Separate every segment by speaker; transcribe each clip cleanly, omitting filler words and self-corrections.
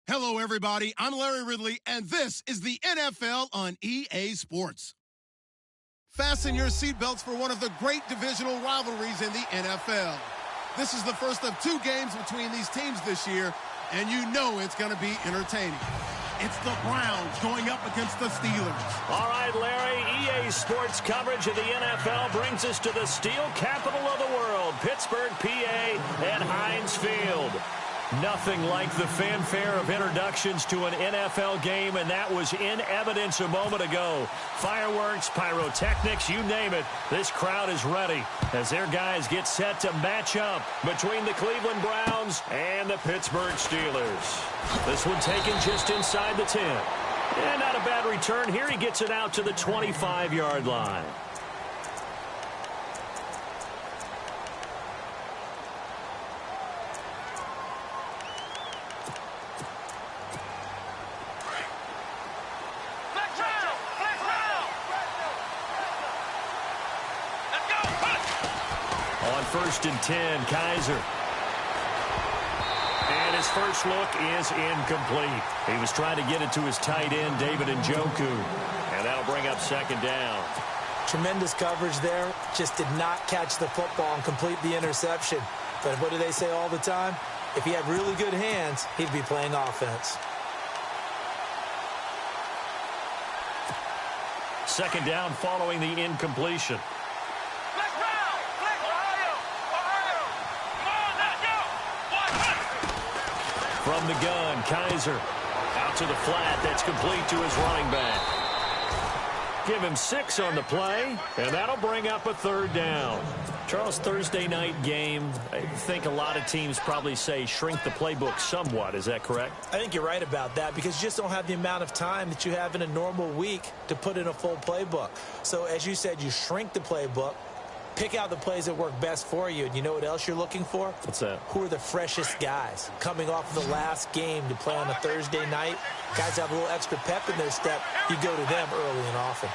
Speaker 1: Hello, everybody. I'm Larry Ridley, and this is the NFL on EA Sports. Fasten your seatbelts for one of the great divisional rivalries in the NFL. This is the first of two games between these teams this year, and you know it's going to be entertaining. It's the Browns going up against the Steelers.
Speaker 2: All right, Larry, EA Sports coverage of the NFL brings us to the steel capital of the world, Pittsburgh, PA, and Heinz Field. Nothing like the fanfare of introductions to an NFL game, and that was in evidence a moment ago. Fireworks, pyrotechnics, you name it. This crowd is ready as their guys get set to match up between the Cleveland Browns and the Pittsburgh Steelers. This one taken just inside the 10. And not a bad return here. He gets it out to the 25-yard line. On 1st and 10, Kaiser. his first look is incomplete. He was trying to get it to his tight end, David Njoku. And that'll bring up second down.
Speaker 3: Tremendous coverage there. Just did not catch the football and complete the interception. But what do they say all the time? If he had really good hands, he'd be playing offense.
Speaker 2: Second down following the incompletion. From the gun, Kaiser. Out to the flat. That's complete to his running back. Give him 6 on the play, and that'll bring up a third down. Charles, Thursday night game, I think a lot of teams probably say shrink the playbook somewhat. Is that correct?
Speaker 3: I think you're right about that because you just don't have the amount of time that you have in a normal week to put in a full playbook. So as you said, you shrink the playbook, pick out the plays that work best for you. And you know what else you're looking for?
Speaker 2: What's that?
Speaker 3: Who are the freshest guys coming off the last game to play on a Thursday night? Guys have a little extra pep in their step. You go to them early and often.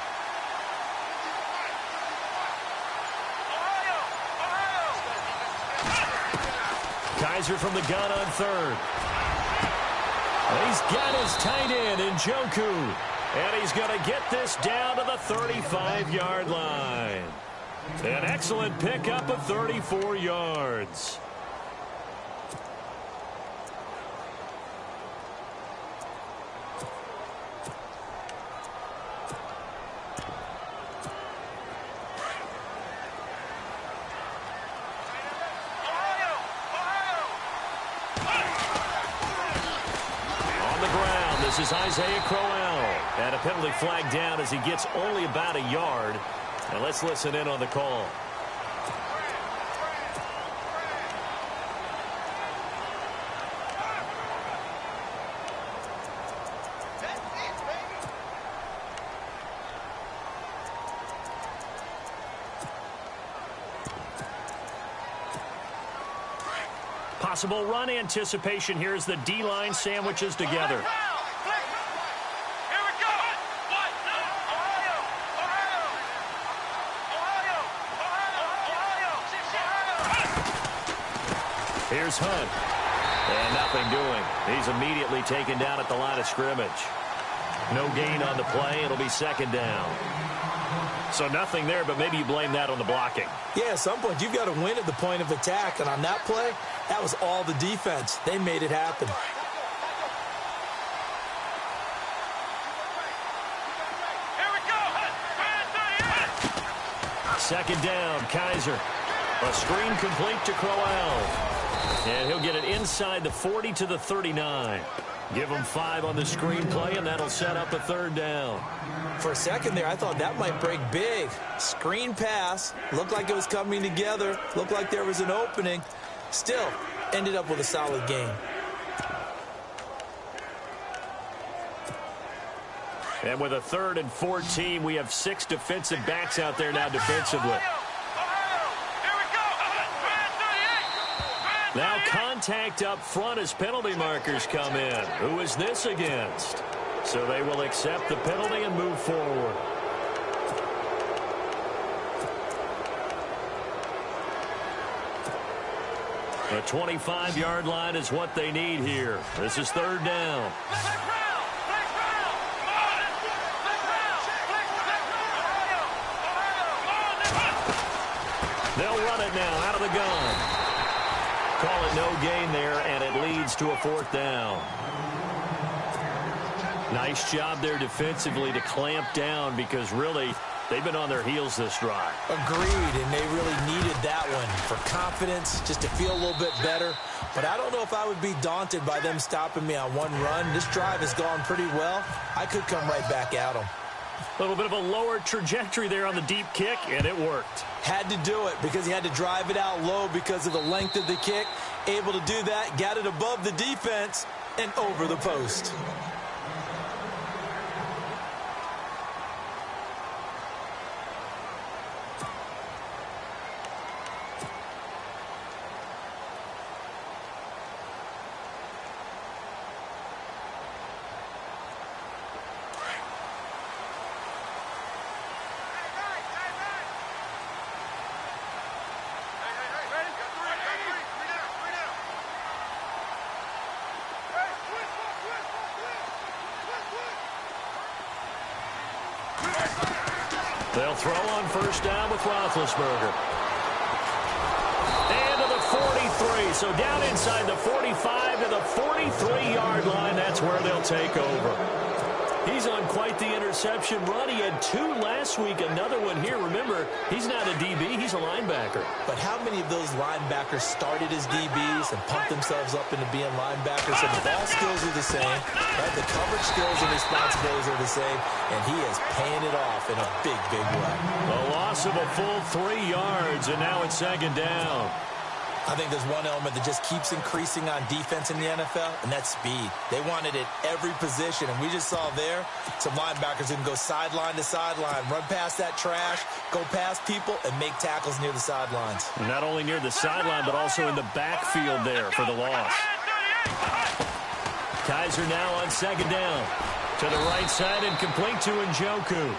Speaker 2: Kaiser from the gun on third. He's got his tight end, Njoku. And he's going to get this down to the 35-yard line. An excellent pickup of 34 yards. This is Isaiah Crowell. And a penalty flag down as he gets only about a yard. And let's listen in on the call. Possible run anticipation here as the D-line sandwiches together. Here's Hunt. And nothing doing. He's immediately taken down at the line of scrimmage. No gain on the play. It'll be second down. So nothing there, but maybe you blame that on the blocking.
Speaker 3: Yeah, at some point you've got to win at the point of attack. And on that play, that was all the defense. They made it happen.
Speaker 2: Second down, Kaiser. A screen complete to Crowell. And he'll get it inside the 40 to the 39. Give him 5 on the screen play, and that'll set up a third down.
Speaker 3: For a second there, I thought that might break big. Screen pass. Looked like it was coming together. Looked like there was an opening. Still, ended up with a solid game.
Speaker 2: And with a 3rd and 14, we have 6 defensive backs out there now defensively. Now contact up front as penalty markers come in. Who is this against? So they will accept the penalty and move forward. The 25-yard line is what they need here. This is third down. They'll run it now out of the gun. Call it no gain there, and it leads to a 4th down. Nice job there defensively to clamp down because really they've been on their heels this drive.
Speaker 3: Agreed, and they really needed that one for confidence, just to feel a little bit better. But I don't know if I would be daunted by them stopping me on one run. This drive has gone pretty well. I could come right back at them.
Speaker 2: A little bit of a lower trajectory there on the deep kick, and it worked.
Speaker 3: Had to do it because he had to drive it out low because of the length of the kick. Able to do that, got it above the defense and over the post.
Speaker 2: They'll throw on first down with Roethlisberger. And to the 43. So down inside the 45 to the 43-yard line. That's where they'll take over. He's on quite the interception run. He had 2 last week, another one here. Remember, he's not a DB, he's a linebacker.
Speaker 3: But how many of those linebackers started as DBs and pumped themselves up into being linebackers? So the ball skills are the same, right? The coverage skills and responsibilities are the same, and he is paying it off in a big, big way.
Speaker 2: A loss of a full 3 yards, and now it's second down.
Speaker 3: I think there's one element that just keeps increasing on defense in the NFL, and that's speed. They want it at every position, and we just saw there some linebackers who can go sideline to sideline, run past that trash, go past people, and make tackles near the sidelines.
Speaker 2: Not only near the sideline, but also in the backfield there for the loss. Kaiser now on second down. To the right side and complete to Njoku.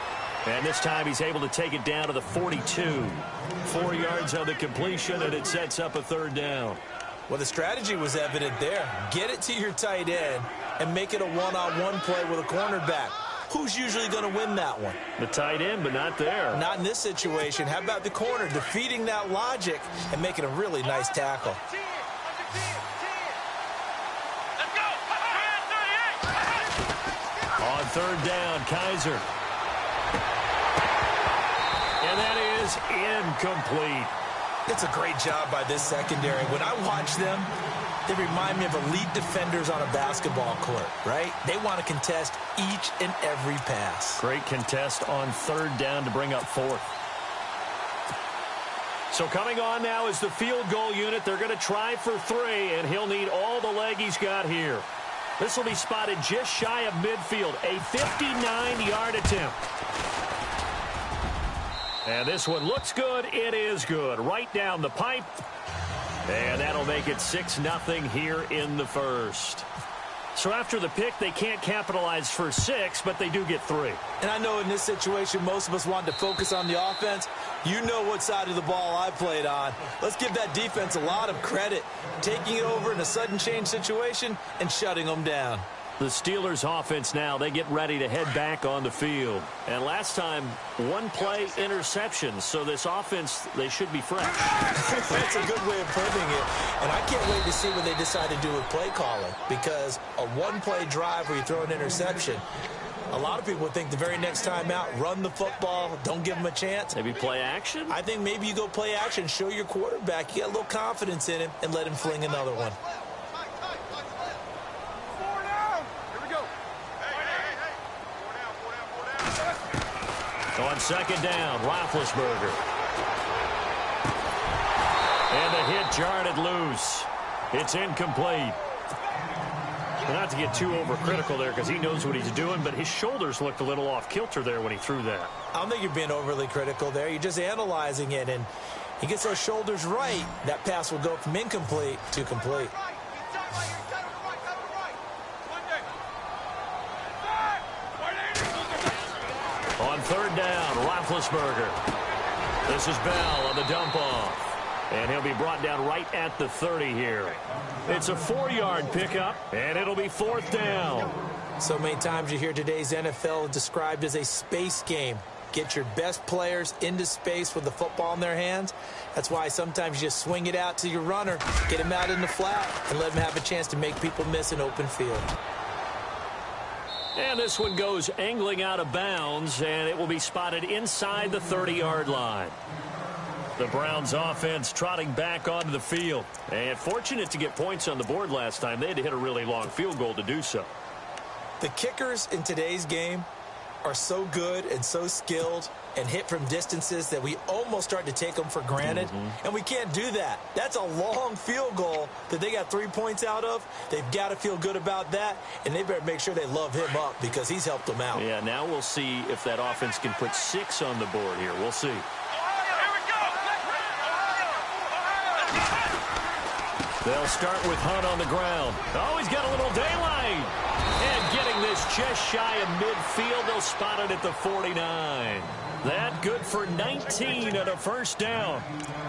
Speaker 2: And this time he's able to take it down to the 42. 4 yards on the completion, and it sets up a third down.
Speaker 3: Well, the strategy was evident there. Get it to your tight end and make it a one-on-one play with a cornerback. Who's usually going to win that one?
Speaker 2: The tight end, but not there.
Speaker 3: Not in this situation. How about the corner defeating that logic and making a really nice tackle?
Speaker 2: On third down, Kaiser. And that is incomplete.
Speaker 3: It's a great job by this secondary. When I watch them, they remind me of elite defenders on a basketball court, right? They want to contest each and every pass.
Speaker 2: Great contest on third down to bring up fourth. So coming on now is the field goal unit. They're going to try for 3, and he'll need all the leg he's got here. This will be spotted just shy of midfield. A 59-yard attempt. And this one looks good. It is good. Right down the pipe. And that'll make it 6-0 here in the first. So after the pick, they can't capitalize for 6, but they do get 3.
Speaker 3: And I know in this situation, most of us wanted to focus on the offense. You know what side of the ball I played on. Let's give that defense a lot of credit. Taking it over in a sudden change situation and shutting them down.
Speaker 2: The Steelers offense now, they get ready to head back on the field. And last time, 1-play interception. So this offense, they should be fresh.
Speaker 3: That's a good way of putting it. And I can't wait to see what they decide to do with play calling. Because a 1-play drive where you throw an interception, a lot of people would think the very next time out, run the football, don't give them a chance.
Speaker 2: Maybe play action?
Speaker 3: I think maybe you go play action, show your quarterback, you got a little confidence in him, and let him fling another one.
Speaker 2: On second down, Roethlisberger. And the hit jarred it loose. It's incomplete. Not to get too overcritical there because he knows what he's doing, but his shoulders looked a little off kilter there when he threw that.
Speaker 3: I don't think you're being overly critical there. You're just analyzing it, and he gets those shoulders right. That pass will go from incomplete to complete.
Speaker 2: On third down, Roethlisberger. This is Bell on the dump off. And he'll be brought down right at the 30 here. It's a 4-yard pickup, and it'll be fourth down.
Speaker 3: So many times you hear today's NFL described as a space game. Get your best players into space with the football in their hands. That's why sometimes you just swing it out to your runner, get him out in the flat, and let him have a chance to make people miss an open field.
Speaker 2: And this one goes angling out of bounds, and it will be spotted inside the 30-yard line. The Browns offense trotting back onto the field. And fortunate to get points on the board last time. They had to hit a really long field goal to do so.
Speaker 3: The kickers in today's game are so good and so skilled and hit from distances that we almost start to take them for granted. And we can't do that. That's a long field goal that they got 3 points out of. They've got to feel good about that, and they better make sure they love him up because he's helped them out.
Speaker 2: Yeah, now we'll see if that offense can put 6 on the board here. We'll see. They'll start with Hunt on the ground. Oh, he's got a little daylight. And getting this just shy of midfield, they'll spot it at the 49. That good for 19 at a first down.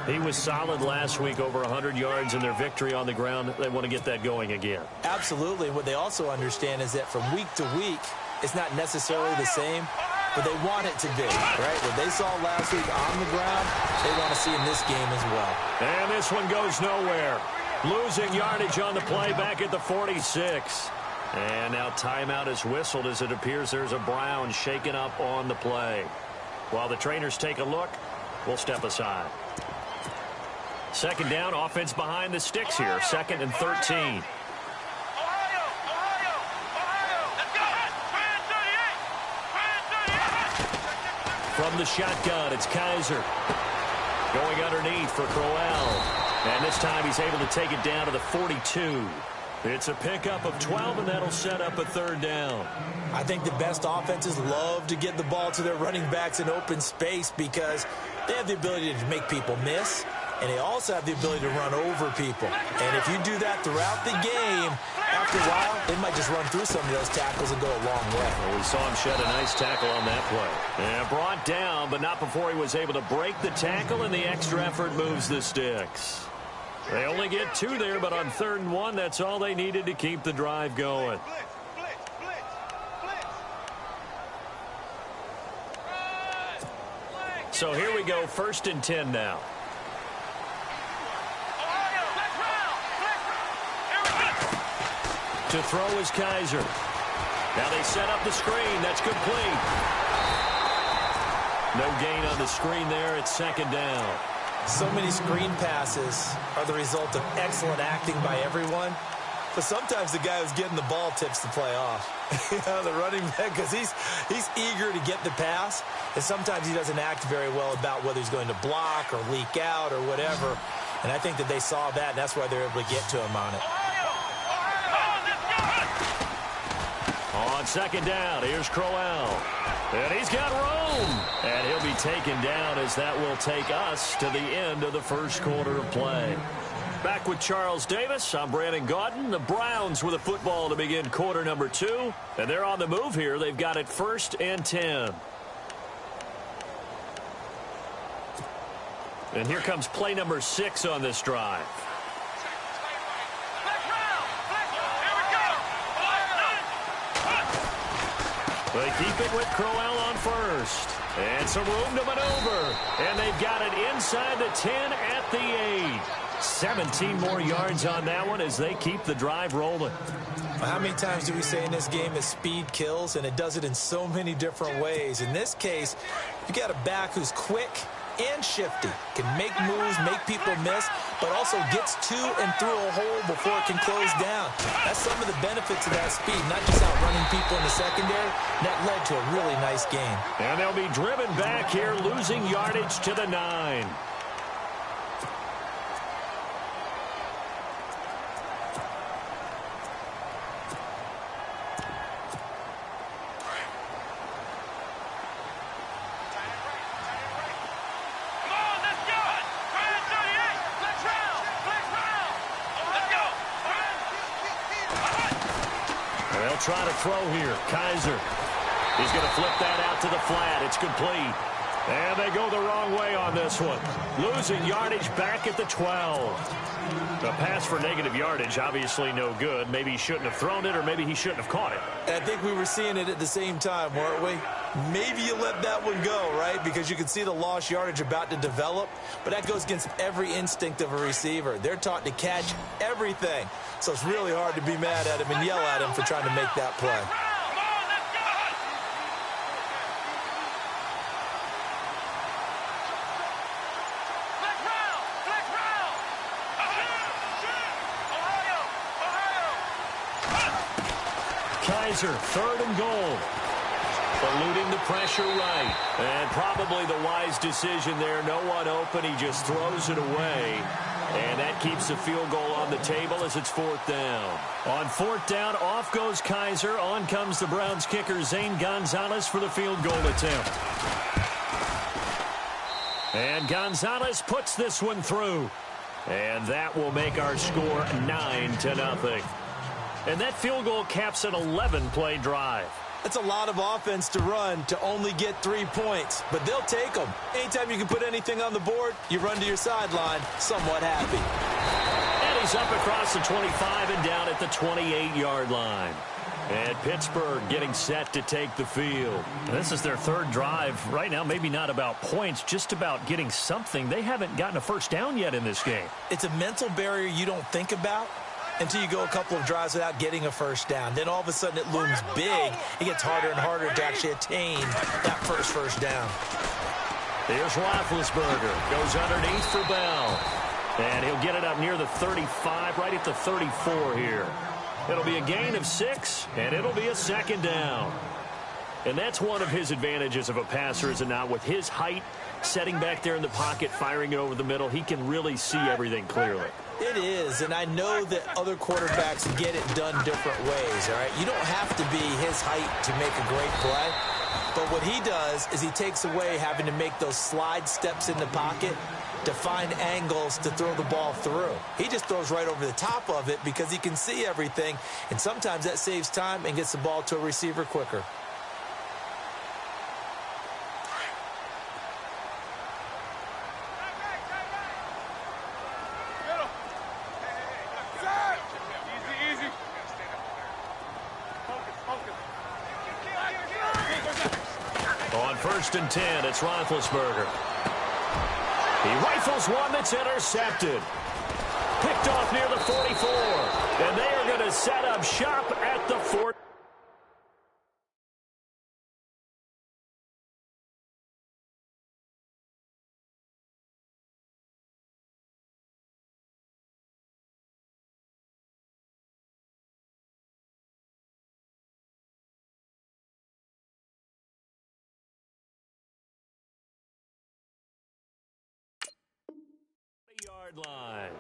Speaker 2: He was solid last week, over 100 yards in their victory on the ground. They want to get that going again.
Speaker 3: Absolutely. What they also understand is that from week to week, it's not necessarily the same. but they want it to be, right? What they saw last week on the ground, they want to see in this game as well.
Speaker 2: And this one goes nowhere. Losing yardage on the play back at the 46. And now timeout is whistled as it appears there's a Brown shaken up on the play. While the trainers take a look, we'll step aside. Second down, offense behind the sticks here. 2nd and 13. From the shotgun, it's Kaiser. Going underneath for Crowell. And this time he's able to take it down to the 42. It's a pickup of 12, and that'll set up a 3rd down.
Speaker 3: I think the best offenses love to get the ball to their running backs in open space because they have the ability to make people miss, and they also have the ability to run over people. And if you do that throughout the game, after a while, they might just run through some of those tackles and go a long way.
Speaker 2: Well, we saw him shed a nice tackle on that play. And brought down, but not before he was able to break the tackle, and the extra effort moves the sticks. They only get 2 there, but on 3rd and 1, that's all they needed to keep the drive going. So here we go, 1st and 10 now. To throw is Kaiser. Now they set up the screen. That's complete. No gain on the screen there. It's 2nd down.
Speaker 3: So many screen passes are the result of excellent acting by everyone. But sometimes the guy who's getting the ball tips the play off. The running back, because he's eager to get the pass. And sometimes he doesn't act very well about whether he's going to block or leak out or whatever. And I think that they saw that, and that's why they're able to get to him on it.
Speaker 2: On 2nd down, here's Crowell. And he's got room. And he'll be taken down as that will take us to the end of the 1st quarter of play. Back with Charles Davis, I'm Brandon Gaudin. The Browns with a football to begin quarter number 2. And they're on the move here. They've got it 1st and 10. And here comes play number 6 on this drive. They keep it with Crowell on 1st. And some room to maneuver. And they've got it inside the 10 at the 8. 17 more yards on that one as they keep the drive rolling.
Speaker 3: How many times do we say in this game that speed kills, and it does it in so many different ways? In this case, you've got a back who's quick and shifty, can make moves, make people miss, but also gets to and through a hole before it can close down. That's some of the benefits of that speed, not just outrunning people in the secondary. That led to a really nice game.
Speaker 2: And they'll be driven back here, losing yardage to the 9. Try to throw here. Kaiser. He's going to flip that out to the flat. It's complete. And they go the wrong way on this one. Losing yardage back at the 12. The pass for negative yardage, obviously no good. Maybe he shouldn't have thrown it, or maybe he shouldn't have caught it.
Speaker 3: I think we were seeing it at the same time, weren't we? Maybe you let that one go, right? Because you can see the lost yardage about to develop. But that goes against every instinct of a receiver. They're taught to catch everything. So it's really hard to be mad at him and yell at him for trying to make that play.
Speaker 2: Kaiser, 3rd and goal. Eluding the pressure right. And probably the wise decision there. No one open. He just throws it away. And that keeps the field goal on the table as it's 4th down. On 4th down, off goes Kaiser. On comes the Browns kicker, Zane Gonzalez, for the field goal attempt. And Gonzalez puts this one through. And that will make our score 9-0. And that field goal caps an 11-play drive.
Speaker 3: That's a lot of offense to run to only get 3 points, but they'll take them. Anytime you can put anything on the board, you run to your sideline somewhat happy.
Speaker 2: And he's up across the 25 and down at the 28-yard line. And Pittsburgh getting set to take the field. This is their third drive. Right now, maybe not about points, just about getting something. They haven't gotten a first down yet in this game.
Speaker 3: It's a mental barrier you don't think about until you go a couple of drives without getting a first down. Then all of a sudden it looms big. It gets harder and harder to actually attain that first down.
Speaker 2: Here's Roethlisberger. Goes underneath for Bell. And he'll get it up near the 35, right at the 34 here. It'll be a gain of 6, and it'll be a second down. And that's one of his advantages of a passer, is it not? With his height, setting back there in the pocket, firing it over the middle, he can really see everything clearly.
Speaker 3: It is, and I know that other quarterbacks get it done different ways, all right? You don't have to be his height to make a great play. But what he does is he takes away having to make those slide steps in the pocket to find angles to throw the ball through. He just throws right over the top of it because he can see everything, and sometimes that saves time and gets the ball to a receiver quicker.
Speaker 2: On 1st and 10, it's Roethlisberger. He rifles one that's intercepted. Picked off near the 44. And they are going to set up shop at the 40. Yard line.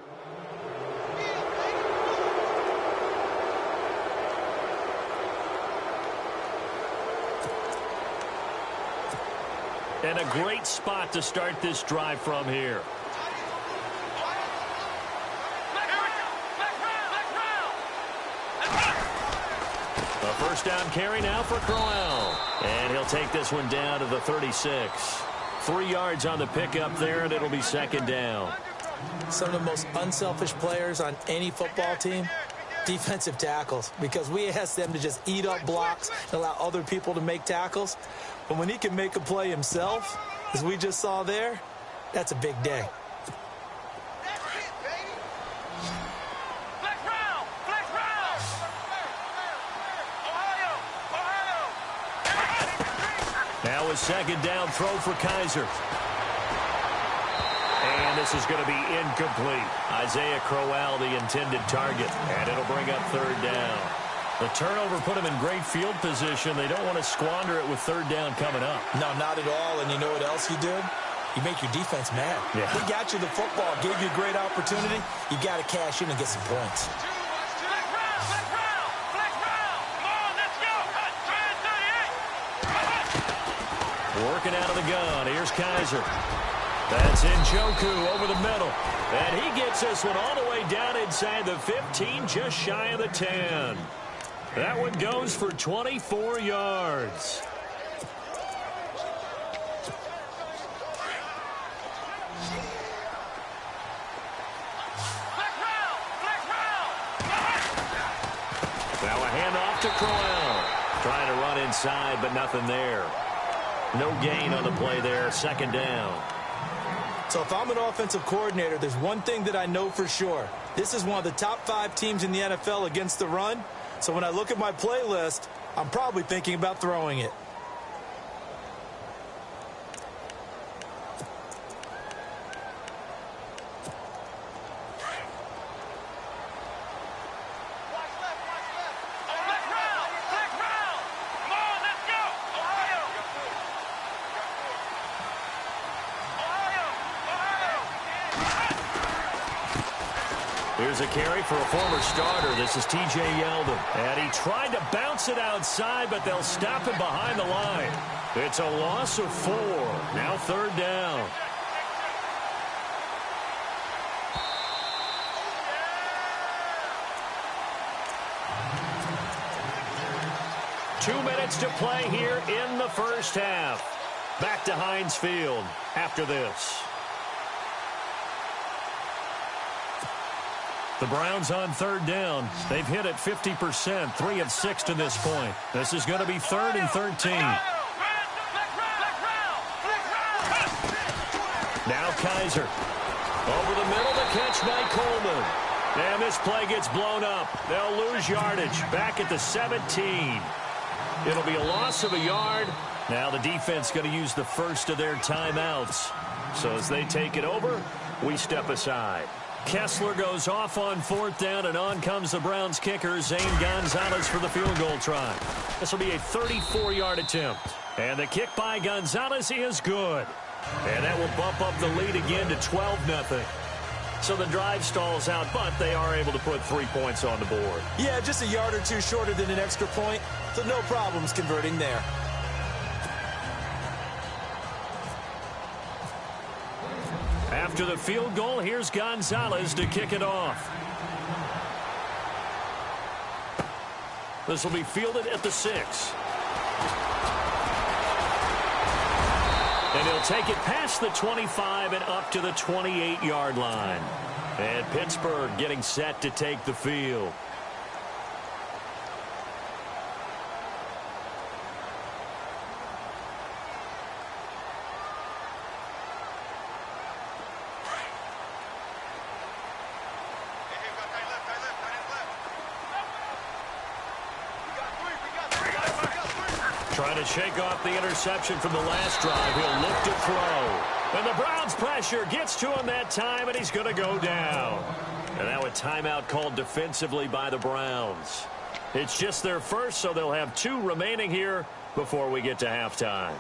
Speaker 2: And a great spot to start this drive from here. A first down carry now for Crowell. And he'll take this one down to the 36. 3 yards on the pickup there, and it'll be second down.
Speaker 3: Some of the most unselfish players on any football team, defensive tackles, because we ask them to just eat up blocks and allow other people to make tackles. But when he can make a play himself, as we just saw there, that's a big day. Now a second down throw for Kaiser. And this is going to be incomplete. Isaiah Crowell, the intended target. And it'll bring up third down. The turnover put him in great field position. They don't want to squander it with third down coming up. No, not at all. And you know what else you did? You make your defense mad.
Speaker 2: Yeah.
Speaker 3: He got you the football, gave you a great opportunity. You got to cash in and get some points.
Speaker 2: Working out of the gun. Here's Kaiser. That's Njoku over the middle. And he gets this one all the way down inside the 15, just shy of the 10. That one goes for 24 yards. Now a handoff to Crowell. Trying to run inside, but nothing there. No gain on the play there. Second down.
Speaker 3: So if I'm an offensive coordinator, there's one thing that I know for sure. This is one of the top 5 teams in the NFL against the run. So when I look at my playlist, I'm probably thinking about throwing it.
Speaker 2: Here's a carry for a former starter. This is T.J. Yeldon. And he tried to bounce it outside, but they'll stop him behind the line. It's a loss of 4. Now third down. Two minutes to play here in the first half. Back to Heinz Field after this. The Browns on third down. They've hit it 50%, 3 of 6 to this point. This is going to be 3rd and 13. Now Kaiser. Over the middle, the catch by Coleman. And this play gets blown up. They'll lose yardage back at the 17. It'll be a loss of a yard. Now the defense going to use the first of their timeouts. So as they take it over, we step aside. Kessler goes off on 4th down, and on comes the Browns kicker, Zane Gonzalez, for the field goal try. This will be a 34-yard attempt. And the kick by Gonzalez is good. And that will bump up the lead again to 12-0. So the drive stalls out, but they are able to put 3 points on the board.
Speaker 3: Yeah, just a yard or two shorter than an extra point, so no problems converting there.
Speaker 2: After the field goal, here's Gonzalez to kick it off. This will be fielded at the 6. And he'll take it past the 25 and up to the 28-yard line. And Pittsburgh getting set to take the field. Trying to shake off the interception from the last drive. He'll look to throw. And the Browns pressure gets to him that time, and he's going to go down. And now a timeout called defensively by the Browns. It's just their first, so they'll have 2 remaining here before we get to halftime.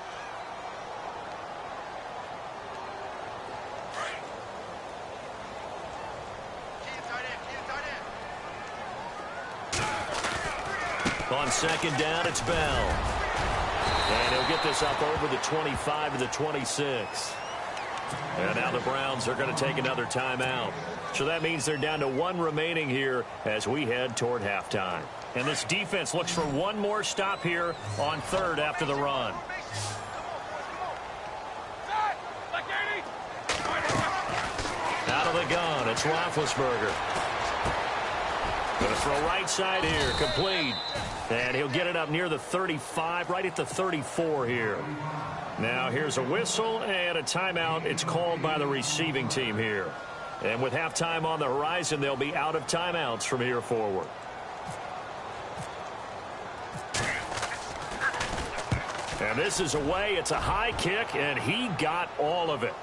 Speaker 2: On 2nd down, it's Bell. And he'll get this up over the 25 to the 26. And now the Browns are going to take another timeout. So that means they're down to 1 remaining here as we head toward halftime. And this defense looks for one more stop here on 3rd after the run. Out of the gun, it's Roethlisberger. Going to throw right side here, complete. And he'll get it up near the 35, right at the 34 here. Now here's a whistle and a timeout. It's called by the receiving team here. And with halftime on the horizon, they'll be out of timeouts from here forward. And this is away. It's a high kick, and he got all of it.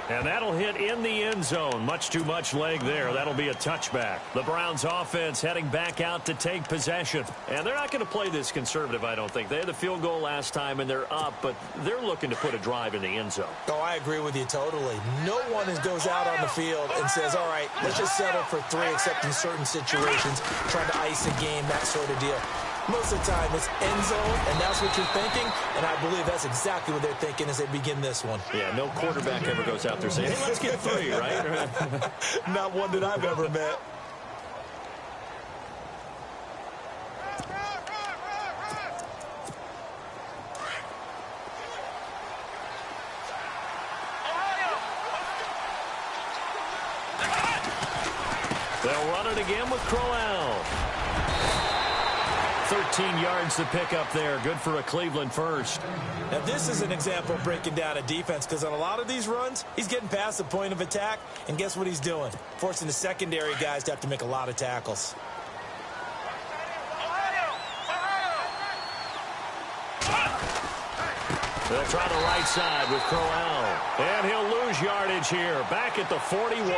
Speaker 2: And that'll hit in the end zone. Much too much leg there. That'll be a touchback. The Browns offense heading back out to take possession. And they're not going to play this conservative, I don't think. They had the field goal last time, and they're up, but they're looking to put a drive in the end zone.
Speaker 3: Oh, I agree with you totally. No one goes out on the field and says, all right, let's just settle for 3, except in certain situations, trying to ice a game, that sort of deal. Most of the time, it's end zone, and that's what you're thinking, and I believe that's exactly what they're thinking as they begin this one.
Speaker 2: Yeah, no quarterback ever goes out there saying, hey, let's get 3, right?
Speaker 3: Not one that I've ever met.
Speaker 2: They'll run it again with Crowell. 13 yards to pick up there. Good for a Cleveland first.
Speaker 3: Now, this is an example of breaking down a defense, because on a lot of these runs, he's getting past the point of attack, and guess what he's doing? Forcing the secondary guys to have to make a lot of tackles.
Speaker 2: They'll try the right side with Crowell. And he'll lose yardage here. Back at the 41.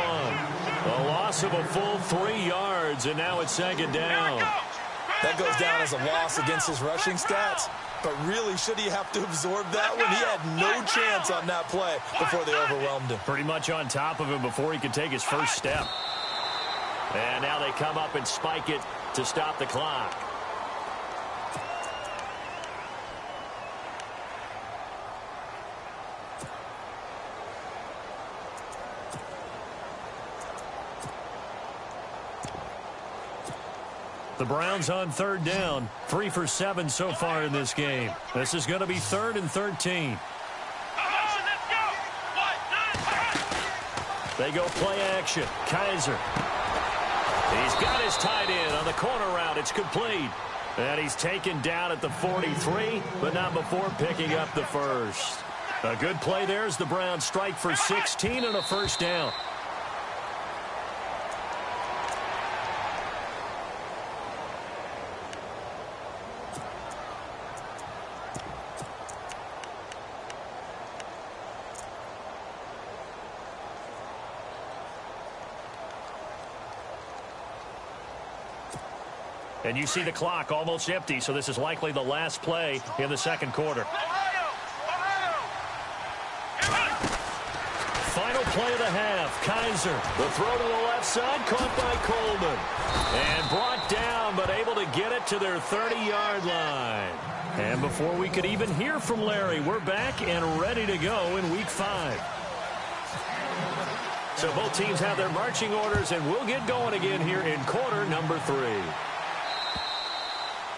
Speaker 2: A loss of a full 3 yards, and now it's 2nd down.
Speaker 3: That goes down as a loss against his rushing stats. But really, should he have to absorb that one? He had no chance on that play before they overwhelmed him.
Speaker 2: Pretty much on top of him before he could take his first step. And now they come up and spike it to stop the clock. The Browns on 3rd down, 3 for 7 so far in this game. This is going to be 3rd and 13. They go play action. Kaiser. He's got his tight end on the corner route. It's complete. And he's taken down at the 43, but not before picking up the first. A good play there as the Browns strike for 16 and a first down. And you see the clock almost empty, so this is likely the last play in the second quarter. Final play of the half. Kaiser, the throw to the left side, caught by Coleman. And brought down, but able to get it to their 30-yard line. And before we could even hear from Larry, we're back and ready to go in Week 5. So both teams have their marching orders, and we'll get going again here in quarter number 3.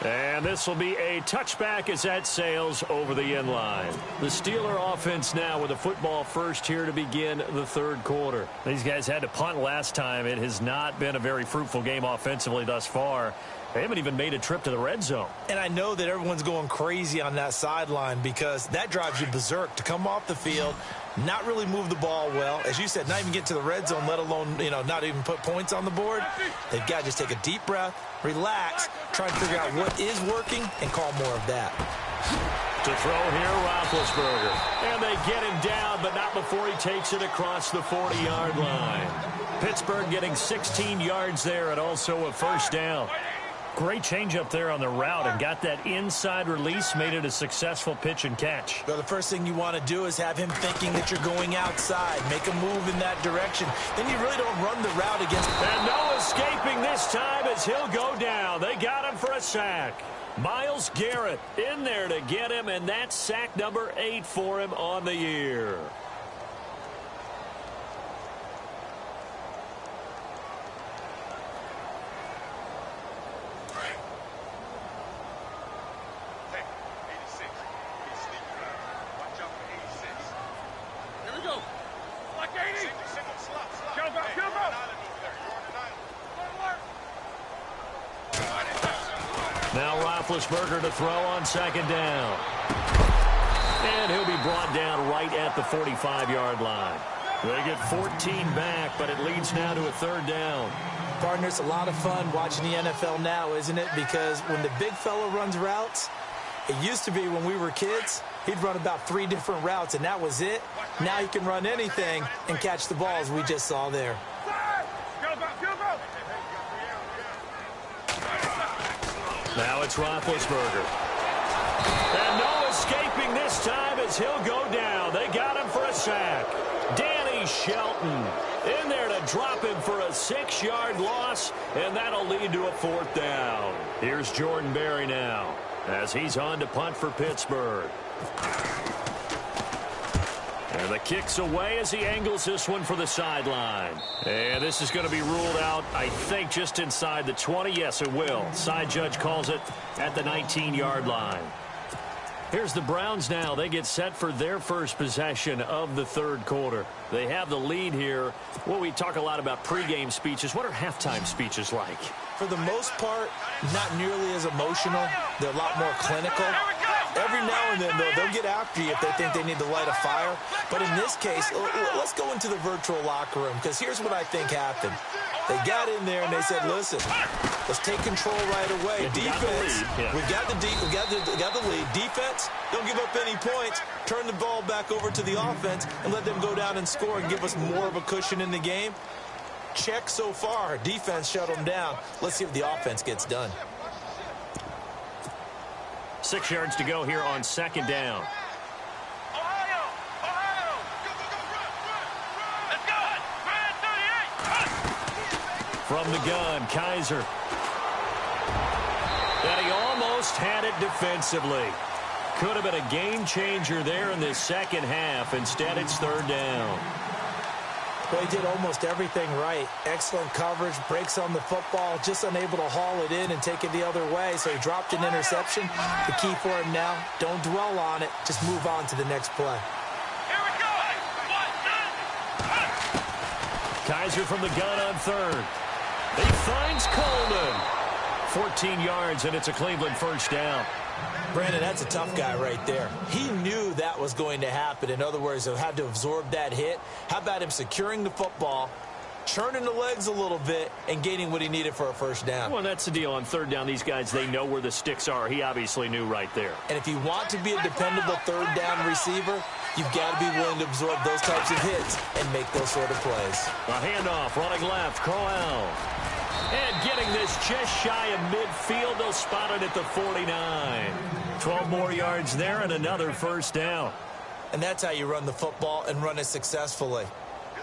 Speaker 2: And this will be a touchback as that sails over the end line. The Steeler offense now with the football first here to begin the third quarter. These guys had to punt last time. It has not been a very fruitful game offensively thus far. They haven't even made a trip to the red zone. And I know that everyone's going crazy on that sideline because that drives you berserk to come off the field, not really move the ball well. As you said, not even get to the red zone, let alone, not even put points on the board. They've got to just take a deep breath, relax, try and figure out what is working, and call more of that. To throw here, Roethlisberger. And they get him down, but not before he takes it across the 40-yard line. Pittsburgh getting 16 yards there and also a first down. Great change up there on the route and got that inside release, made it a successful pitch and catch.
Speaker 3: Well, the first thing you want to do is have him thinking that you're going outside, make a move in that direction. Then you really don't run the route against.
Speaker 2: And no escaping this time as he'll go down. They got him for a sack. Myles Garrett in there to get him, and that's sack number 8 for him on the year. Now Roethlisberger to throw on second down. And he'll be brought down right at the 45-yard line. They get 14 back, but it leads now to a third down.
Speaker 3: Partner, it's a lot of fun watching the NFL now, isn't it? Because when the big fella runs routes, it used to be when we were kids, he'd run about 3 different routes, and that was it. Now he can run anything and catch the balls we just saw there.
Speaker 2: Now it's Roethlisberger. And no escaping this time as he'll go down. They got him for a sack. Danny Shelton in there to drop him for a 6-yard loss, and that'll lead to a fourth down. Here's Jordan Berry now as he's on to punt for Pittsburgh. And the kick's away as he angles this one for the sideline. And this is going to be ruled out, I think, just inside the 20. Yes, it will. Side judge calls it at the 19-yard line. Here's the Browns now. They get set for their first possession of the third quarter. They have the lead here. Well, we talk a lot about pregame speeches. What are halftime speeches like?
Speaker 3: For the most part, not nearly as emotional. They're a lot more clinical. Every now and then, though, they'll get after you if they think they need to light a fire. But in this case, let's go into the virtual locker room, because here's what I think happened. They got in there and they said, listen, let's take control right away. Defense, we got the lead. Defense, don't give up any points. Turn the ball back over to the offense and let them go down and score and give us more of a cushion in the game. Check so far. Defense shut them down. Let's see if the offense gets done.
Speaker 2: 6 yards to go here on second down. From the gun, Kaiser. And he almost had it defensively. Could have been a game changer there in this second half. Instead, it's third down.
Speaker 3: Well, he did almost everything right. Excellent coverage, breaks on the football, just unable to haul it in and take it the other way. So he dropped an interception. The key for him now, don't dwell on it. Just move on to the next play.
Speaker 2: Kaiser from the gun on third. He finds Coleman. 14 yards, and it's a Cleveland first down.
Speaker 3: Brandon, that's a tough guy right there. He knew that was going to happen. In other words, he had to absorb that hit. How about him securing the football, churning the legs a little bit, and gaining what he needed for a first down?
Speaker 2: Well, that's the deal. On third down, these guys, they know where the sticks are. He obviously knew right there.
Speaker 3: And if you want to be a dependable third down receiver, you've got to be willing to absorb those types of hits and make those sort of plays.
Speaker 2: A handoff, running left, Crowell. And getting this just shy of midfield, they'll spot it at the 49. 12 more yards there and another first down.
Speaker 3: And that's how you run the football and run it successfully.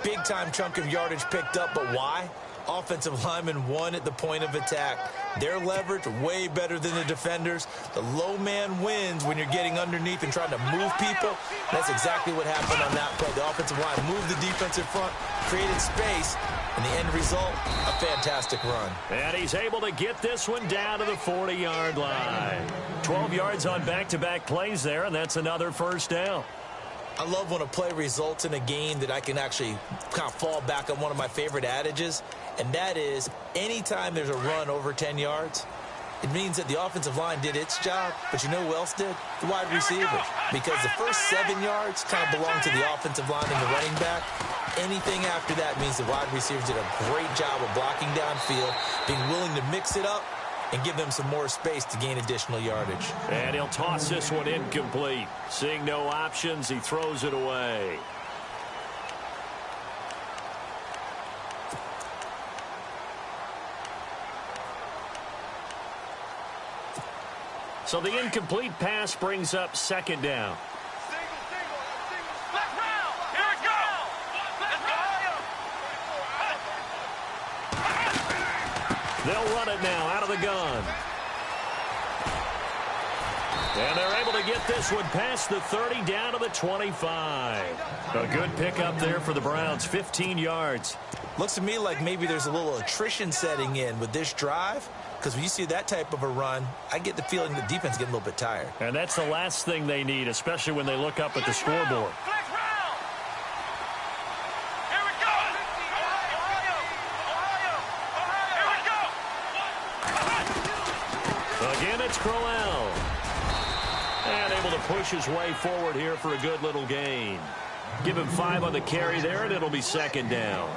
Speaker 3: Big-time chunk of yardage picked up, but why? Offensive linemen won at the point of attack. Their leverage way better than the defenders. The low man wins when you're getting underneath and trying to move people. That's exactly what happened on that play. The offensive line moved the defensive front, created space, and the end result, a fantastic run.
Speaker 2: And he's able to get this one down to the 40-yard line. 12 yards on back-to-back plays there, and that's another first down.
Speaker 3: I love when a play results in a game that I can actually kind of fall back on one of my favorite adages, and that is anytime there's a run over 10 yards, it means that the offensive line did its job, but you know who else did? The wide receivers. Because the first 7 yards kind of belong to the offensive line and the running back. Anything after that means the wide receivers did a great job of blocking downfield, being willing to mix it up, and give them some more space to gain additional yardage.
Speaker 2: And he'll toss this one incomplete. Seeing no options, he throws it away. So the incomplete pass brings up second down. They'll run it now out of the gun. And they're able to get this one past the 30 down to the 25. A good pickup there for the Browns, 15 yards.
Speaker 3: Looks to me like maybe there's a little attrition setting in with this drive, because when you see that type of a run, I get the feeling the defense is getting a little bit tired.
Speaker 2: And that's the last thing they need, especially when they look up at the scoreboard. Again, it's Crowell. And able to push his way forward here for a good little gain. Give him 5 on the carry there, and it'll be second down.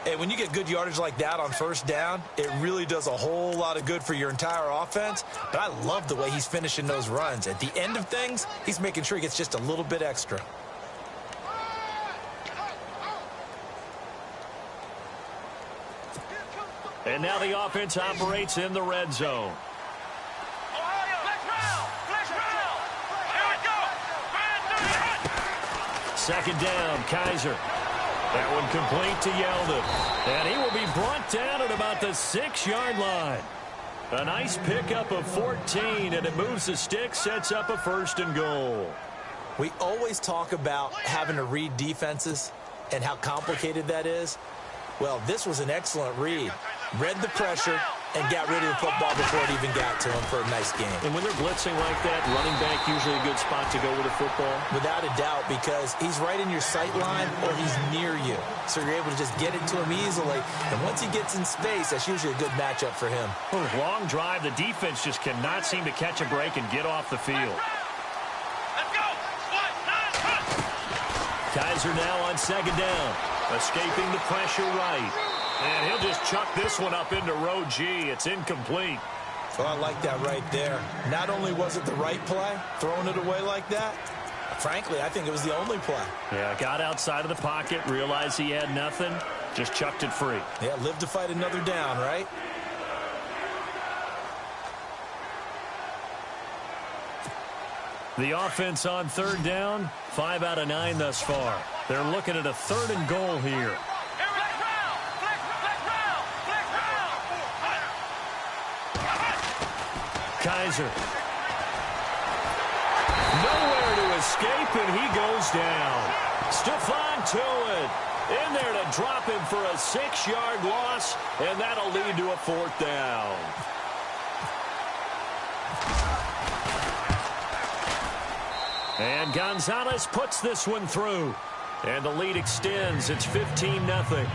Speaker 3: Hey, when you get good yardage like that on first down, it really does a whole lot of good for your entire offense. But I love the way he's finishing those runs. At the end of things, he's making sure he gets just a little bit extra.
Speaker 2: And now the offense operates in the red zone. Second down, Kaiser. That one complete to Yeldon. And he will be brought down at about the 6-yard line. A nice pickup of 14, and it moves the stick, sets up a first and goal.
Speaker 3: We always talk about having to read defenses and how complicated that is. Well, this was an excellent read. Read the pressure and got rid of the football before it even got to him for a nice game.
Speaker 2: And when they're blitzing like that, running back usually a good spot to go with the football?
Speaker 3: Without a doubt, because he's right in your sight line or he's near you. So you're able to just get it to him easily. And once he gets in space, that's usually a good matchup for him.
Speaker 2: Long drive. The defense just cannot seem to catch a break and get off the field. Kaiser now on second down. Escaping the pressure right. And he'll just chuck this one up into row G. It's incomplete.
Speaker 3: Well, I like that right there. Not only was it the right play, throwing it away like that, frankly, I think it was the only play.
Speaker 2: Yeah, got outside of the pocket, realized he had nothing, just chucked it free.
Speaker 3: Yeah, live to fight another down, right?
Speaker 2: The offense on third down, 5 out of 9 thus far. They're looking at a third and goal here. Kaiser. Nowhere to escape, and he goes down. Stephon Tuitt in there to drop him for a 6-yard loss, and that'll lead to a fourth down. And Gonzalez puts this one through. And the lead extends. It's 15-0.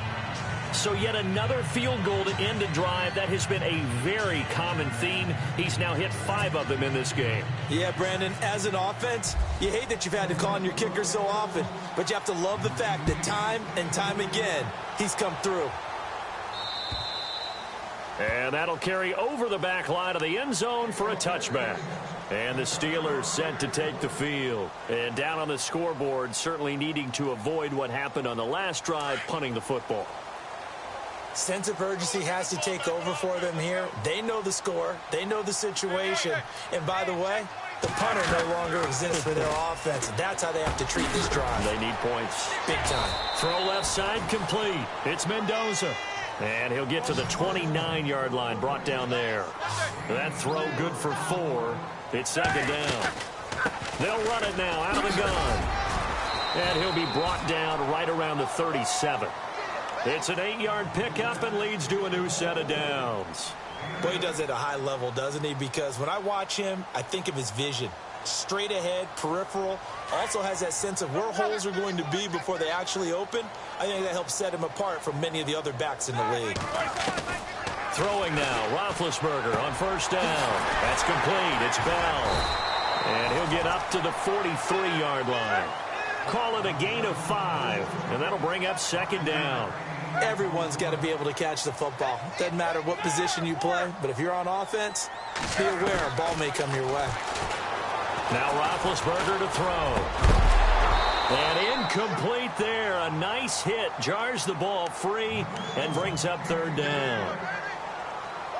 Speaker 2: So yet another field goal to end a drive. That has been a very common theme. He's now hit 5 of them in this game.
Speaker 3: Yeah, Brandon, as an offense, you hate that you've had to call on your kicker so often, but you have to love the fact that time and time again, he's come through.
Speaker 2: And that'll carry over the back line of the end zone for a touchback. And the Steelers set to take the field. And down on the scoreboard, certainly needing to avoid what happened on the last drive, punting the football.
Speaker 3: Sense of urgency has to take over for them here. They know the score. They know the situation. And by the way, the punter no longer exists for their offense. That's how they have to treat this drive.
Speaker 2: They need points. Big time. Throw left side complete. It's Mendoza. And he'll get to the 29-yard line, brought down there. That throw good for 4. It's second down. They'll run it now out of the gun. And he'll be brought down right around the 37. It's an 8-yard pickup and leads to a new set of downs.
Speaker 3: Boy, he does it at a high level, doesn't he? Because when I watch him, I think of his vision. Straight ahead, peripheral, also has that sense of where holes are going to be before they actually open. I think that helps set him apart from many of the other backs in the league.
Speaker 2: Throwing now, Roethlisberger on first down. That's complete. It's Bell. And he'll get up to the 43-yard line. Call it a gain of 5, and that'll bring up second down.
Speaker 3: Everyone's got to be able to catch the football. Doesn't matter what position you play, but if you're on offense, be aware a ball may come your way.
Speaker 2: Now Roethlisberger to throw. And incomplete there. A nice hit. Jars the ball free and brings up third down.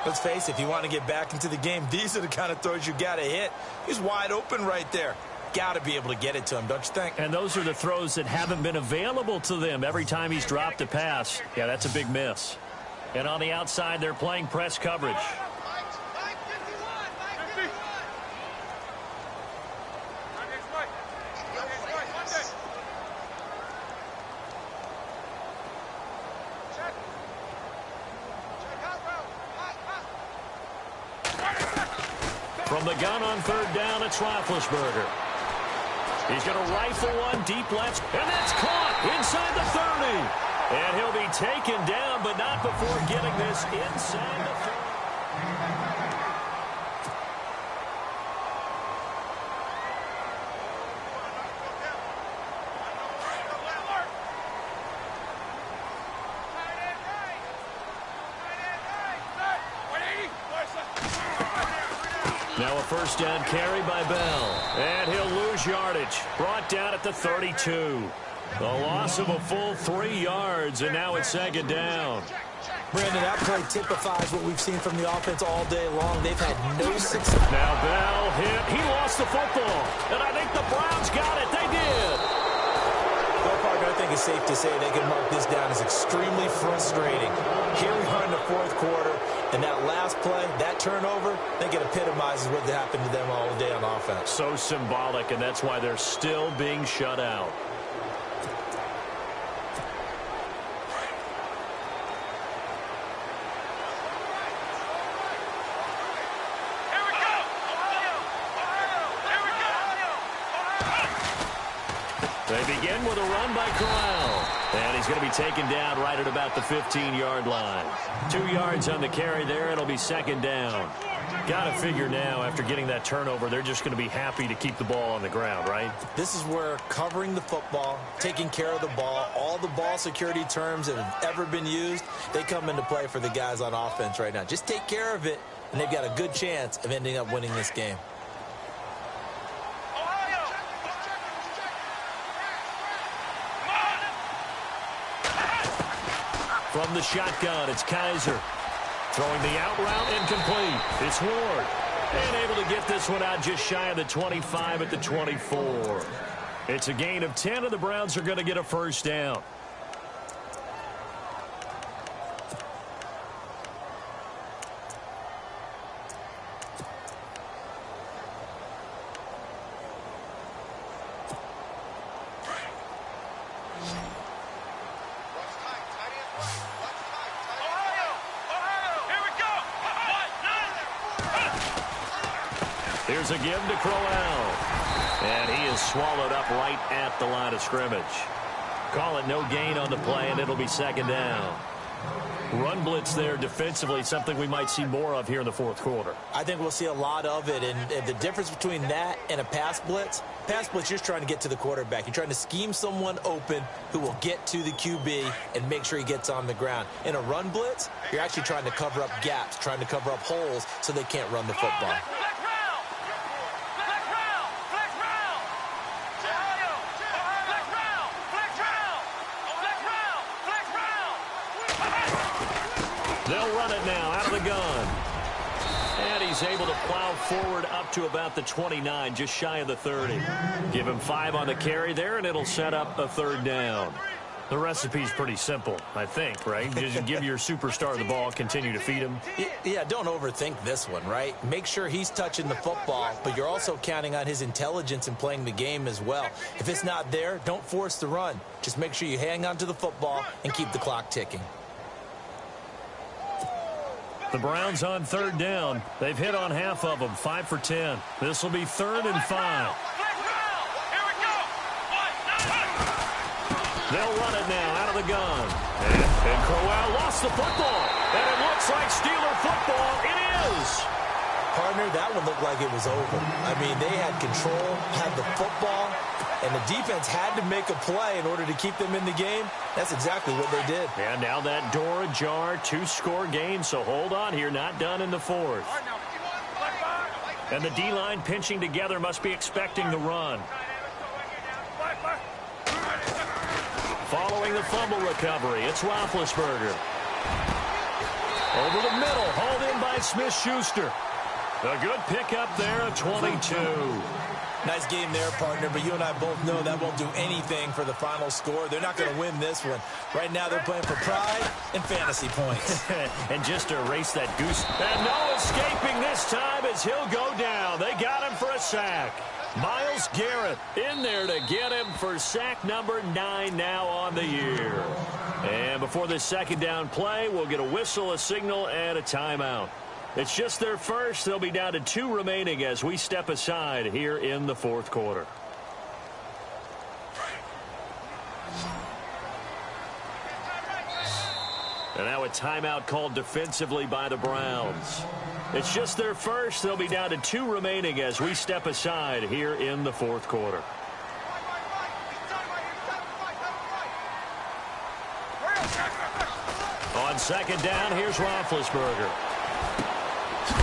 Speaker 3: Let's face it, if you want to get back into the game, these are the kind of throws you got to hit. He's wide open right there. Got to be able to get it to him, don't you think?
Speaker 2: And those are the throws that haven't been available to them every time he's dropped a pass. Yeah, that's a big miss. And on the outside, they're playing press coverage. From the gun on third down, it's Roethlisberger. He's going to rifle one deep left, and that's caught inside the 30. And he'll be taken down, but not before getting this inside the 30. Now a first down carry by Bell. And he'll lose yardage. Brought down at the 32. A loss of a full 3 yards, and now it's second down.
Speaker 3: Brandon, that play typifies what we've seen from the offense all day long. They've had no success.
Speaker 2: Now Bell hit. He lost the football. And I think the Browns got it. They did.
Speaker 3: Well, Parker, I think it's safe to say they can mark this down as extremely frustrating. Here we are in the fourth quarter, and that last play, that turnover, I think it epitomizes what happened to them all day on offense.
Speaker 2: So symbolic, and that's why they're still being shut out. They begin with a run by Corral. And he's going to be taken down right at about the 15-yard line. 2 yards on the carry there. It'll be second down. Got to figure now, after getting that turnover, they're just going to be happy to keep the ball on the ground, right?
Speaker 3: This is where covering the football, taking care of the ball, all the ball security terms that have ever been used, they come into play for the guys on offense right now. Just take care of it, and they've got a good chance of ending up winning this game.
Speaker 2: From the shotgun, it's Kaiser. Throwing the out route, incomplete. It's Ward. And able to get this one out just shy of the 25 at the 24. It's a gain of 10, and the Browns are going to get a first down. Here's a give to Crowell. And he is swallowed up right at the line of scrimmage. Call it no gain on the play, and it'll be second down. Run blitz there defensively, something we might see more of here in the fourth quarter.
Speaker 3: I think we'll see a lot of it, and the difference between that and a pass blitz, you're just trying to get to the quarterback. You're trying to scheme someone open who will get to the QB and make sure he gets on the ground. In a run blitz, you're actually trying to cover up gaps, trying to cover up holes so they can't run the football.
Speaker 2: They'll run it now out of the gun. And he's able to plow forward up to about the 29, just shy of the 30. Give him 5 on the carry there, and it'll set up a third down. The recipe's pretty simple, I think, right? Just give your superstar the ball, continue to feed him.
Speaker 3: Yeah, don't overthink this one, right? Make sure he's touching the football, but you're also counting on his intelligence in playing the game as well. If it's not there, don't force the run. Just make sure you hang on to the football and keep the clock ticking.
Speaker 2: The Browns on third down. They've hit on half of them, 5 for 10. This will be 3rd and 5. They'll run it now out of the gun. And Crowell lost the football. And it looks like Steeler football. It is.
Speaker 3: Partner, that one looked like it was over. I mean, they had control, had the football, and the defense had to make a play in order to keep them in the game. That's exactly what they did.
Speaker 2: And now that door ajar, 2-score game, so hold on here, not done in the 4th. And the D-line pinching together must be expecting the run. Following the fumble recovery, it's Roethlisberger. Over the middle, hauled in by Smith-Schuster. A good pickup there of 22.
Speaker 3: Nice game there, partner, but you and I both know that won't do anything for the final score. They're not going to win this one. Right now they're playing for pride and fantasy points.
Speaker 2: And just to erase that goose. And no escaping this time as he'll go down. They got him for a sack. Myles Garrett in there to get him for sack number 9 now on the year. And before this second down play, we'll get a whistle, a signal, and a timeout. It's just their first. They'll be down to 2 remaining as we step aside here in the 4th quarter. And now a timeout called defensively by the Browns. It's just their first. They'll be down to 2 remaining as we step aside here in the 4th quarter. On second down, here's Roethlisberger.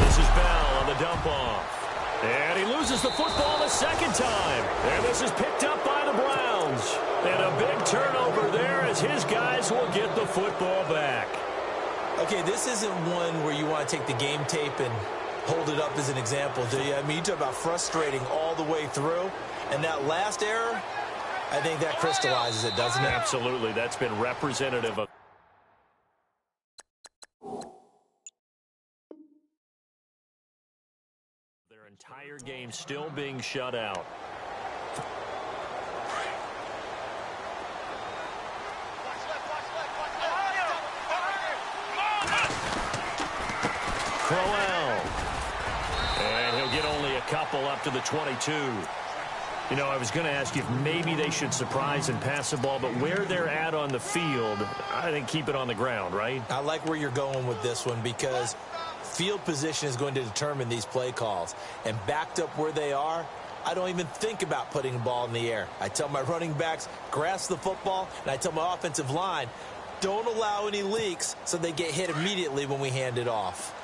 Speaker 2: This is Bell on the dump-off. And he loses the football the second time. And this is picked up by the Browns. And a big turnover there as his guys will get the football back.
Speaker 3: Okay, this isn't one where you want to take the game tape and hold it up as an example, do you? I mean, you talk about frustrating all the way through. And that last error, I think that crystallizes it, doesn't it?
Speaker 2: Absolutely. That's been representative of their entire game still being shut out. Crowell. And he'll get only a couple up to the 22. You know, I was going to ask you if maybe they should surprise and pass the ball, but where they're at on the field, I think keep it on the ground, right?
Speaker 3: I like where you're going with this one because field position is going to determine these play calls. And backed up where they are, I don't even think about putting the ball in the air. I tell my running backs, grasp the football, and I tell my offensive line, don't allow any leaks so they get hit immediately when we hand it off.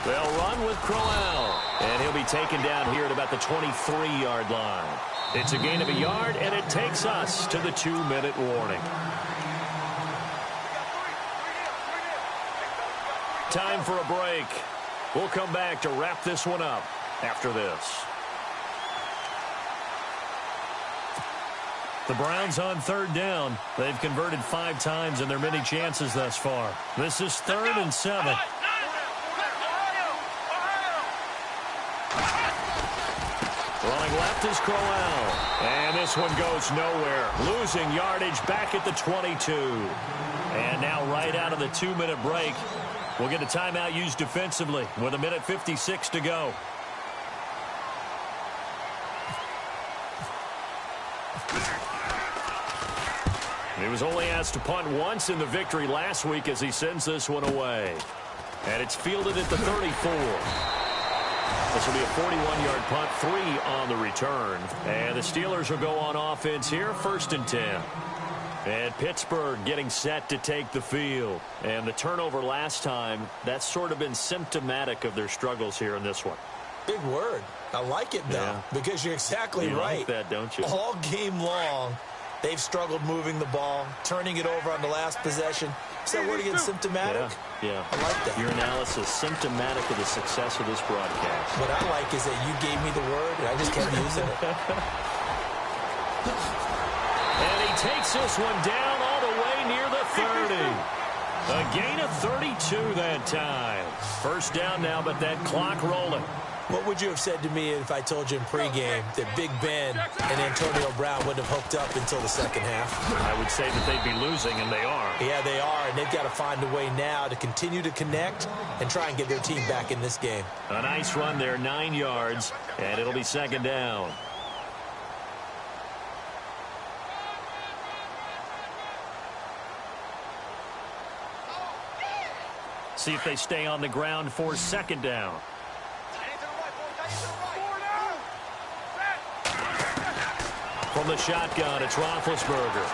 Speaker 2: They'll run with Crowell, and he'll be taken down here at about the 23-yard line. It's a gain of a yard, and it takes us to the 2-minute warning. Time for a break. We'll come back to wrap this one up after this. The Browns on third down. They've converted 5 times in their many chances thus far. This is 3rd and 7. Running left is Crowell. And this one goes nowhere. Losing yardage back at the 22. And now right out of the 2-minute break, We'll get a timeout used defensively with 1:56 to go. He was only asked to punt once in the victory last week as he sends this one away. And it's fielded at the 34. This will be a 41-yard punt, 3 on the return. And the Steelers will go on offense here, 1st and 10. And Pittsburgh getting set to take the field. And the turnover last time, that's sort of been symptomatic of their struggles here in this one.
Speaker 3: Big word. I like it, though, because you're exactly right.
Speaker 2: You like that, don't you?
Speaker 3: All game long, they've struggled moving the ball, turning it over on the last possession. Is that word again, symptomatic?
Speaker 2: Yeah.
Speaker 3: I like that.
Speaker 2: Your analysis, symptomatic of the success of this broadcast.
Speaker 3: What I like is that you gave me the word, and I just kept using it.
Speaker 2: And he takes this one down all the way near the 30. A gain of 32 that time. 1st down now, but that clock rolling.
Speaker 3: What would you have said to me if I told you in pregame that Big Ben and Antonio Brown wouldn't have hooked up until the second half?
Speaker 2: I would say that they'd be losing, and they are.
Speaker 3: Yeah, they are, and they've got to find a way now to continue to connect and try and get their team back in this game.
Speaker 2: A nice run there, 9 yards, and it'll be 2nd down. See if they stay on the ground for 2nd down. From the shotgun, it's Roethlisberger.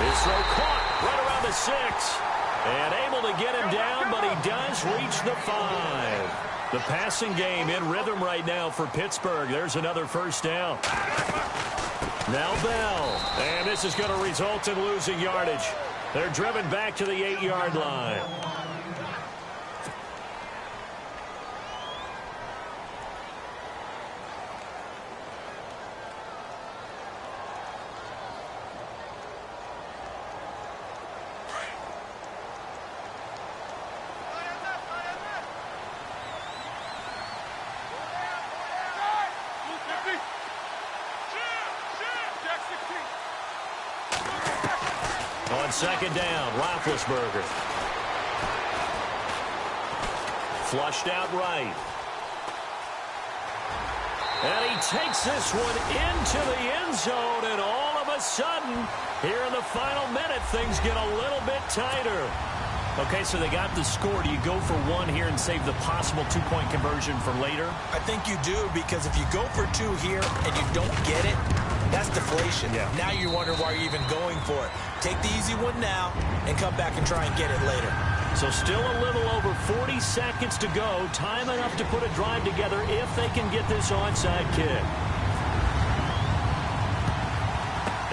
Speaker 2: His throw caught right around the 6. And able to get him down, but he does reach the 5. The passing game in rhythm right now for Pittsburgh. There's another 1st down. Now Bell. And this is going to result in losing yardage. They're driven back to the 8-yard line. On 2nd down, Roethlisberger. Flushed out right. And he takes this one into the end zone, and all of a sudden, here in the final minute, things get a little bit tighter. Okay, so they got the score. Do you go for 1 here and save the possible 2-point conversion for later?
Speaker 3: I think you do, because if you go for 2 here and you don't get it, that's deflation.
Speaker 2: Yeah.
Speaker 3: Now you're wondering why you're even going for it. Take the easy one now and come back and try and get it later.
Speaker 2: So still a little over 40 seconds to go. Time enough to put a drive together if they can get this onside kick.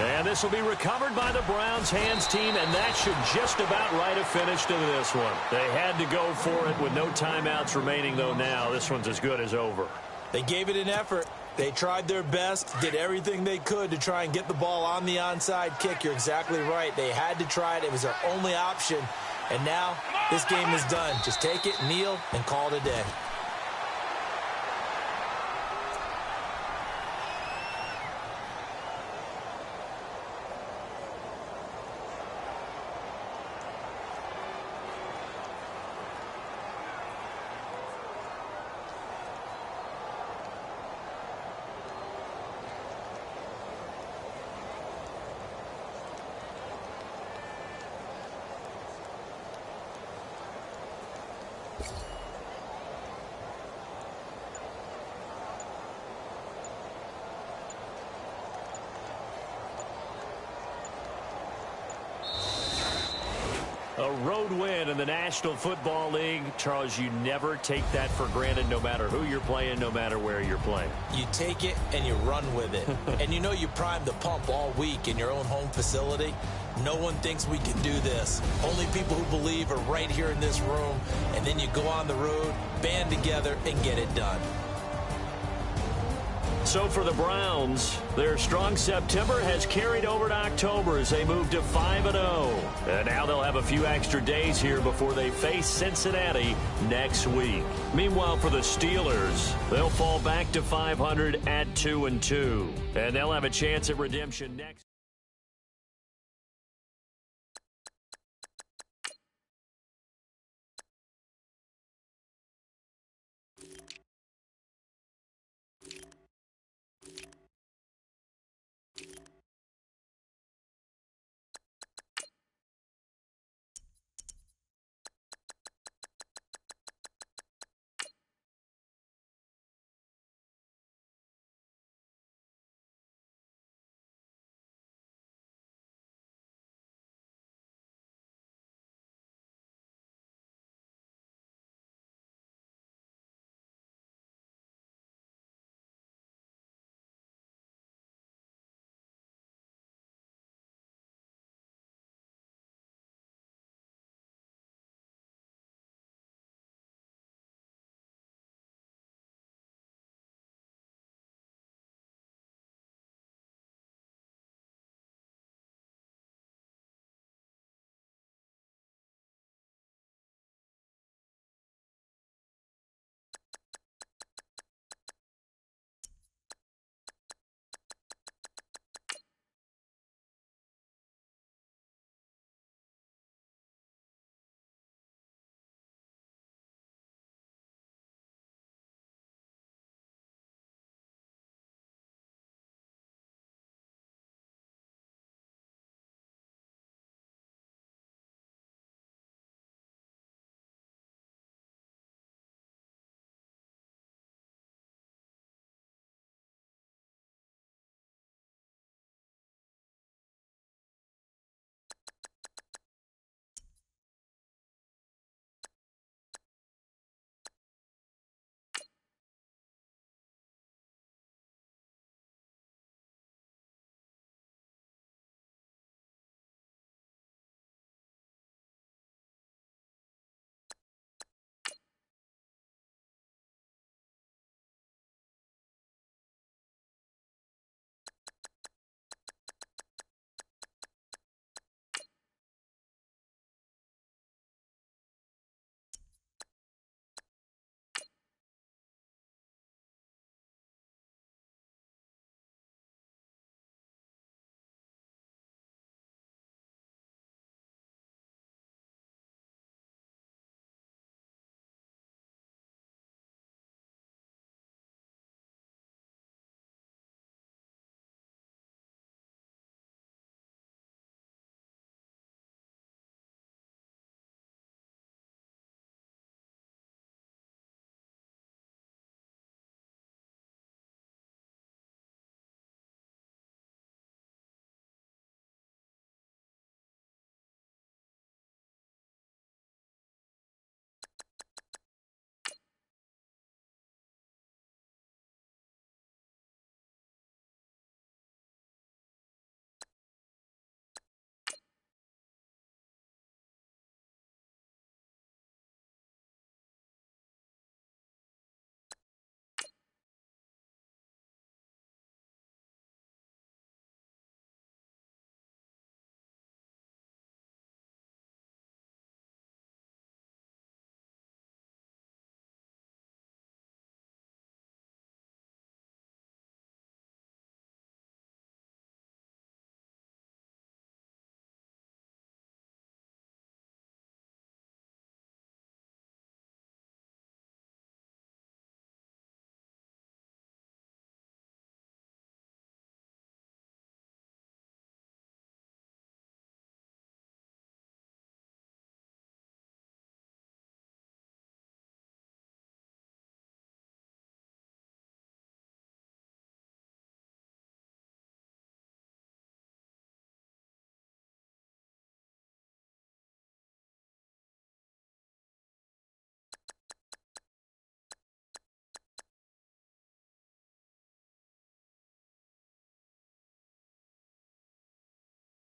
Speaker 2: And this will be recovered by the Browns hands team, and that should just about write a finish to this one. They had to go for it with no timeouts remaining, though. Now this one's as good as over.
Speaker 3: They gave it an effort. They tried their best, did everything they could to try and get the ball on the onside kick. You're exactly right. They had to try it. It was their only option. And now this game is done. Just take it, kneel, and call it a day.
Speaker 2: A road win in the National Football League. Charles, you never take that for granted no matter who you're playing, no matter where you're playing.
Speaker 3: You take it and you run with it. And you know you primed the pump all week in your own home facility. No one thinks we can do this. Only people who believe are right here in this room. And then you go on the road, band together, and get it done.
Speaker 2: So for the Browns, their strong September has carried over to October as they move to 5-0. And now they'll have a few extra days here before they face Cincinnati next week. Meanwhile, for the Steelers, they'll fall back to 500 at 2-2. And they'll have a chance at redemption next.